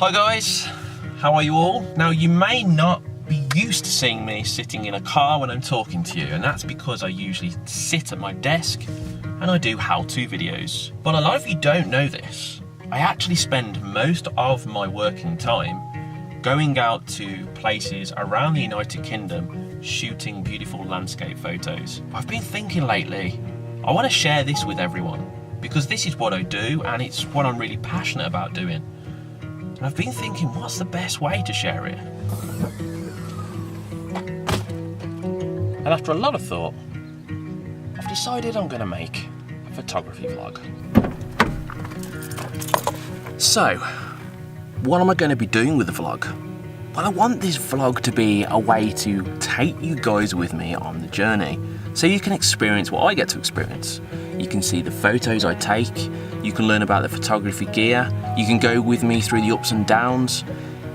Hi guys, how are you all? Now you may not be used to seeing me sitting in a car when I'm talking to you, and that's because I usually sit at my desk and I do how-to videos. But a lot of you don't know this. I actually spend most of my working time going out to places around the United Kingdom shooting beautiful landscape photos. I've been thinking lately, I want to share this with everyone because this is what I do and it's what I'm really passionate about doing. And I've been thinking, what's the best way to share it? And after a lot of thought, I've decided I'm going to make a photography vlog. So, what am I going to be doing with the vlog? Well, I want this vlog to be a way to take you guys with me on the journey so you can experience what I get to experience. You can see the photos I take, you can learn about the photography gear, you can go with me through the ups and downs.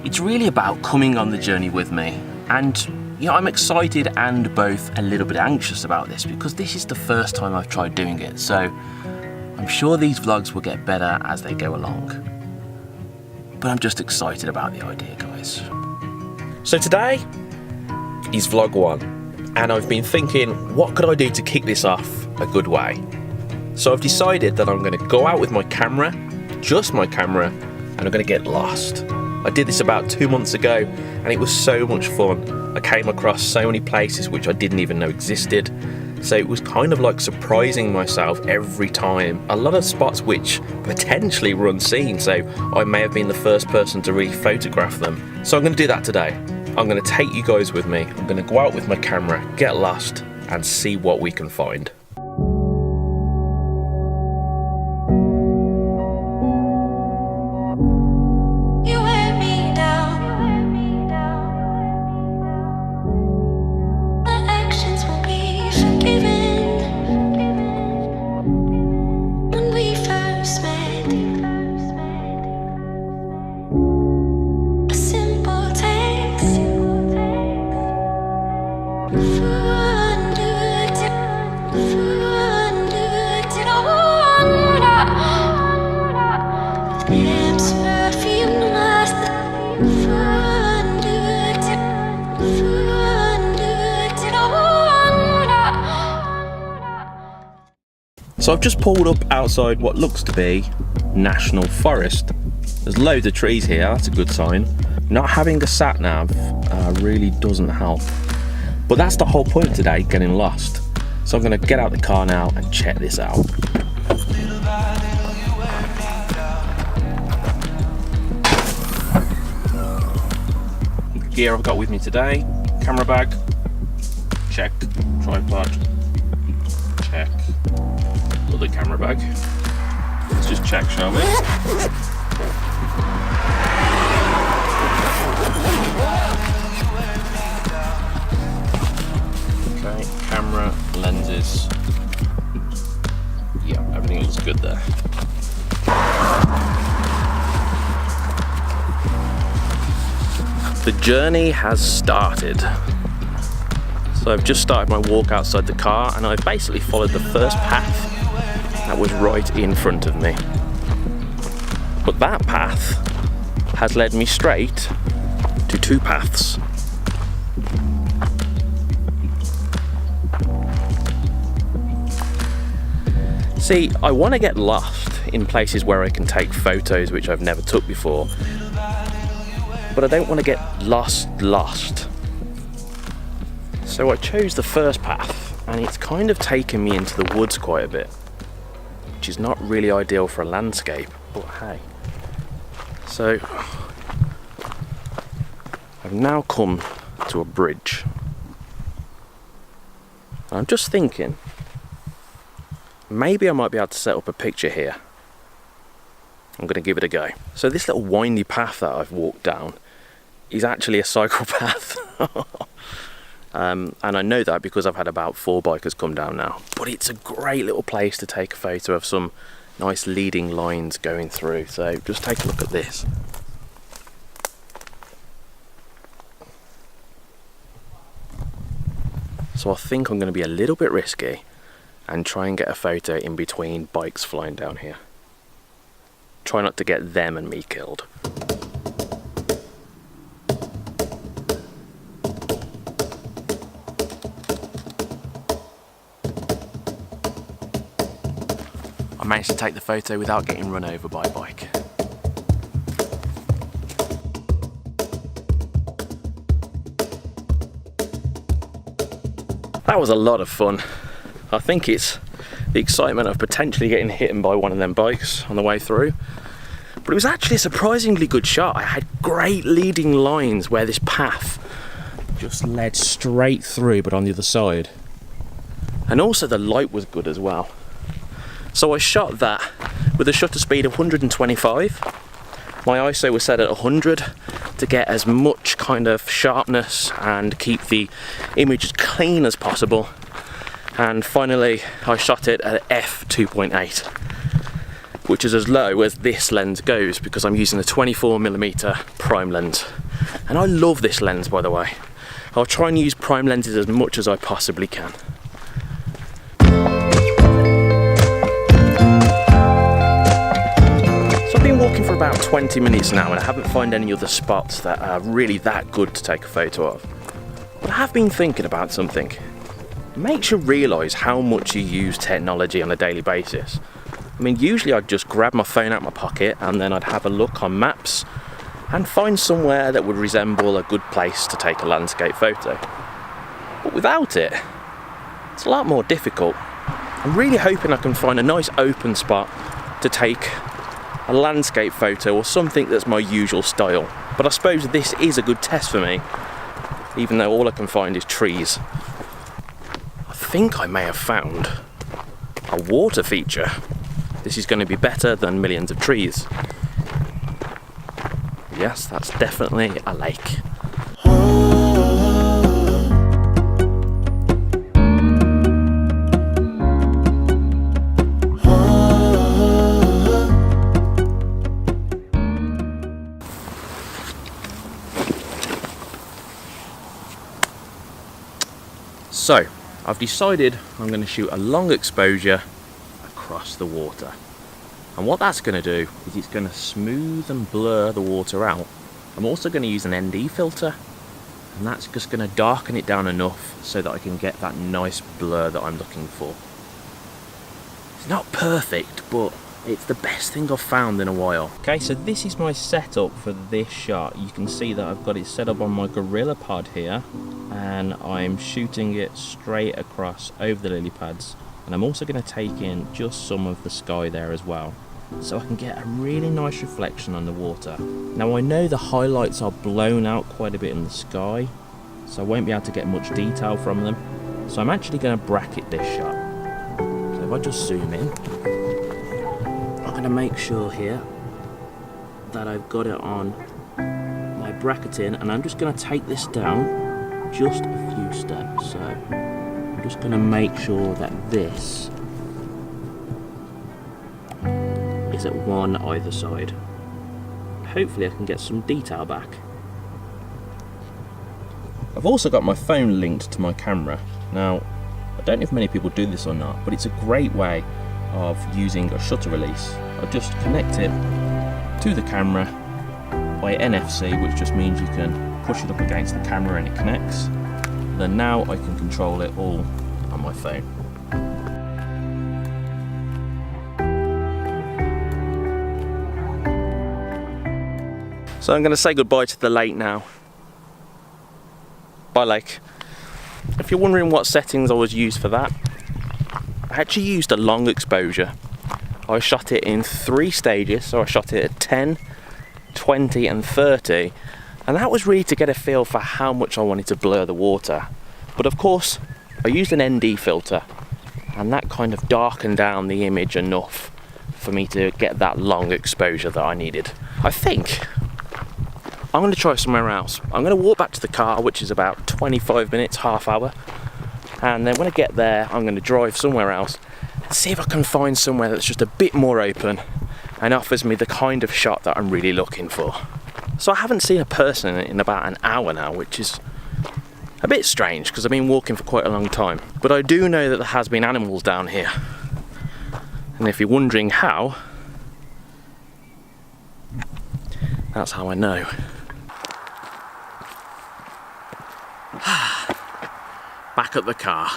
It's really about coming on the journey with me. And you know, I'm excited and both a little bit anxious about this because this is the first time I've tried doing it. So I'm sure these vlogs will get better as they go along. But I'm just excited about the idea, guys. So today is vlog 1, and I've been thinking, what could I do to kick this off a good way? So I've decided that I'm going to go out with my camera, just my camera, and I'm going to get lost. I did this about 2 months ago, and it was so much fun. I came across so many places which I didn't even know existed. So it was kind of like surprising myself every time. A lot of spots which potentially were unseen, so I may have been the first person to really photograph them. So I'm going to do that today. I'm going to take you guys with me. I'm going to go out with my camera, get lost, and see what we can find. So I've just pulled up outside what looks to be National Forest. There's loads of trees here, that's a good sign. Not having a sat nav really doesn't help. But that's the whole point today, getting lost. So I'm going to get out the car now and check this out. The gear I've got with me today, camera bag, check, tripod, check. Another camera bag. Let's just check, shall we? Okay, camera, lenses. Yeah, everything looks good there. The journey has started. So I've just started my walk outside the car and I've basically followed the first path that was right in front of me. But that path has led me straight to 2 paths. See, I want to get lost in places where I can take photos which I've never took before, but I don't want to get lost. So I chose the first path and it's kind of taken me into the woods quite a bit, which is not really ideal for a landscape, but hey. So I've now come to a bridge. I'm just thinking, maybe I might be able to set up a picture here. I'm going to give it a go. So this little windy path that I've walked down is actually a cycle path. And I know that because I've had about 4 bikers come down now. But it's a great little place to take a photo of some nice leading lines going through. So just take a look at this. So I think I'm going to be a little bit risky and try and get a photo in between bikes flying down here. Try not to get them and me killed. I managed to take the photo without getting run over by a bike. That was a lot of fun. I think it's the excitement of potentially getting hit by one of them bikes on the way through. But it was actually a surprisingly good shot. I had great leading lines where this path just led straight through, but on the other side. And also the light was good as well. So I shot that with a shutter speed of 125. My ISO was set at 100 to get as much kind of sharpness and keep the image as clean as possible. And finally I shot it at f2.8, which is as low as this lens goes because I'm using a 24mm prime lens. And I love this lens, by the way. I'll try and use prime lenses as much as I possibly can. So I've been walking for about 20 minutes now and I haven't found any other spots that are really that good to take a photo of. But I have been thinking about something. It makes you realise how much you use technology on a daily basis. I mean, usually I'd just grab my phone out of my pocket and then I'd have a look on maps and find somewhere that would resemble a good place to take a landscape photo. But without it, it's a lot more difficult. I'm really hoping I can find a nice open spot to take a landscape photo or something that's my usual style. But I suppose this is a good test for me, even though all I can find is trees. I think I may have found a water feature. This is going to be better than millions of trees. Yes, that's definitely a lake. So, I've decided I'm going to shoot a long exposure across the water. And what that's going to do is it's going to smooth and blur the water out. I'm also going to use an ND filter, and that's just going to darken it down enough so that I can get that nice blur that I'm looking for. It's not perfect, but it's the best thing I've found in a while. Okay, so this is my setup for this shot. You can see that I've got it set up on my Gorilla Pod here, and I'm shooting it straight across over the lily pads. And I'm also going to take in just some of the sky there as well, so I can get a really nice reflection on the water. Now I know the highlights are blown out quite a bit in the sky, so I won't be able to get much detail from them. So I'm actually going to bracket this shot. So if I just zoom in, I'm going to make sure here that I've got it on my bracketing, and I'm just going to take this down just a few steps. So I'm just going to make sure that this is at one either side. Hopefully I can get some detail back. I've also got my phone linked to my camera. Now, I don't know if many people do this or not, but it's a great way of using a shutter release. I'll just connect it to the camera by NFC, which just means you can push it up against the camera and it connects. Then now I can control it all on my phone. So I'm going to say goodbye to the lake now. Bye lake. If you're wondering what settings I was used for that, I actually used a long exposure. I shot it in 3 stages, so I shot it at 10, 20 and 30, and that was really to get a feel for how much I wanted to blur the water. But of course I used an ND filter, and that kind of darkened down the image enough for me to get that long exposure that I needed. I think I'm going to try somewhere else. I'm going to walk back to the car, which is about 25 minutes, half hour, and then when I get there I'm going to drive somewhere else and see if I can find somewhere that's just a bit more open and offers me the kind of shot that I'm really looking for. So I haven't seen a person in about an hour now, which is a bit strange because I've been walking for quite a long time. But I do know that there has been animals down here, and if you're wondering how, that's how I know. Back at the car.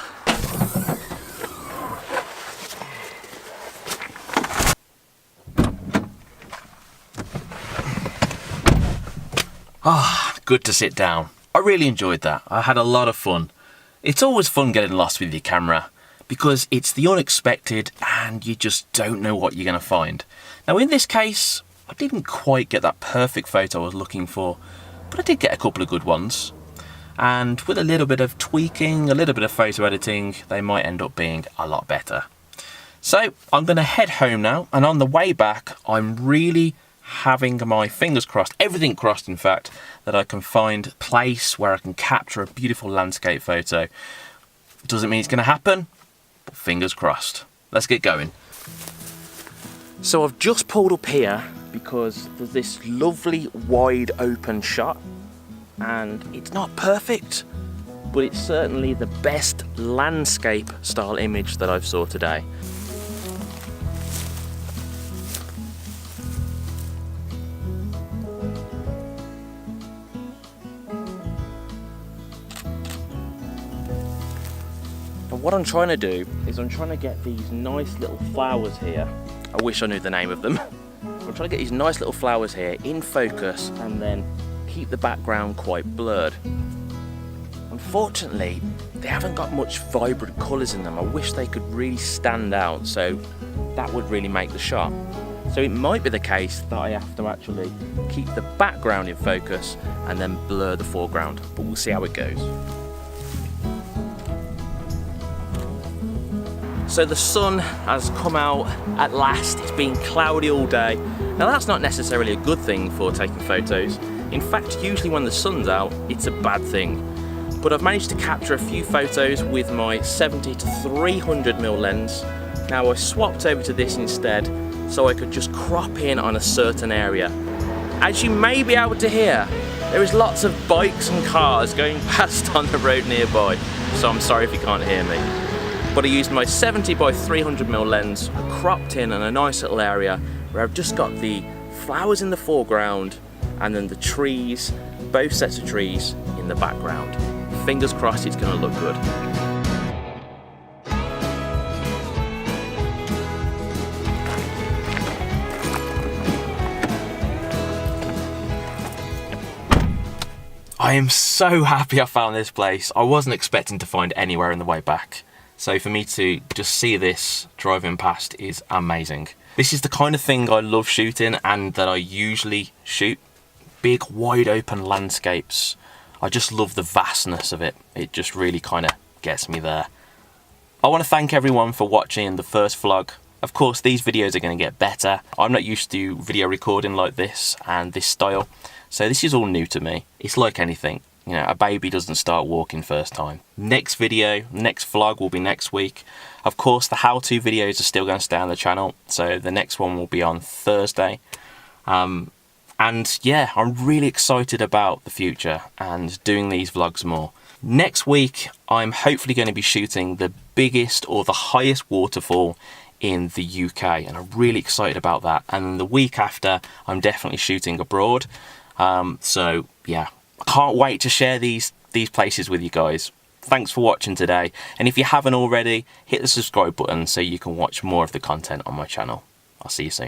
Good to sit down. I really enjoyed that. I had a lot of fun. It's always fun getting lost with your camera because it's the unexpected and you just don't know what you're going to find. Now in this case, I didn't quite get that perfect photo I was looking for, but I did get a couple of good ones. And with a little bit of tweaking, a little bit of photo editing, they might end up being a lot better. So I'm going to head home now, and on the way back, I'm really having my fingers crossed, everything crossed in fact, that I can find a place where I can capture a beautiful landscape photo. Doesn't mean it's going to happen, but fingers crossed. Let's get going. So I've just pulled up here because there's this lovely wide open shot, and it's not perfect, but it's certainly the best landscape style image that I've saw today. And what I'm trying to do is I'm trying to get these nice little flowers here. I wish I knew the name of them. I'm trying to get these nice little flowers here in focus and then keep the background quite blurred. Unfortunately, they haven't got much vibrant colours in them. I wish they could really stand out, so that would really make the shot. So it might be the case that I have to actually keep the background in focus and then blur the foreground, but we'll see how it goes. So the sun has come out at last. It's been cloudy all day. Now that's not necessarily a good thing for taking photos. In fact, usually when the sun's out, it's a bad thing. But I've managed to capture a few photos with my 70 to 300mm lens. Now I swapped over to this instead so I could just crop in on a certain area. As you may be able to hear, there is lots of bikes and cars going past on the road nearby, so I'm sorry if you can't hear me. But I used my 70 by 300mm lens, cropped in a nice little area where I've just got the flowers in the foreground and then the trees, both sets of trees in the background. Fingers crossed it's going to look good. I am so happy I found this place. I wasn't expecting to find anywhere on the way back. So for me to just see this driving past is amazing. This is the kind of thing I love shooting and that I usually shoot. Big, wide open landscapes. I just love the vastness of it. It just really kind of gets me there. I want to thank everyone for watching the first vlog. Of course, these videos are going to get better. I'm not used to video recording like this and this style. So this is all new to me. It's like anything. You know, a baby doesn't start walking first time. Next video, next vlog will be next week. Of course, the how-to videos are still going to stay on the channel. So the next one will be on Thursday. And yeah, I'm really excited about the future and doing these vlogs more. Next week, I'm hopefully going to be shooting the biggest or the highest waterfall in the UK. And I'm really excited about that. And the week after, I'm definitely shooting abroad. So yeah. I can't wait to share these places with you guys. Thanks for watching today, and if you haven't already, hit the subscribe button so you can watch more of the content on my channel. I'll see you soon.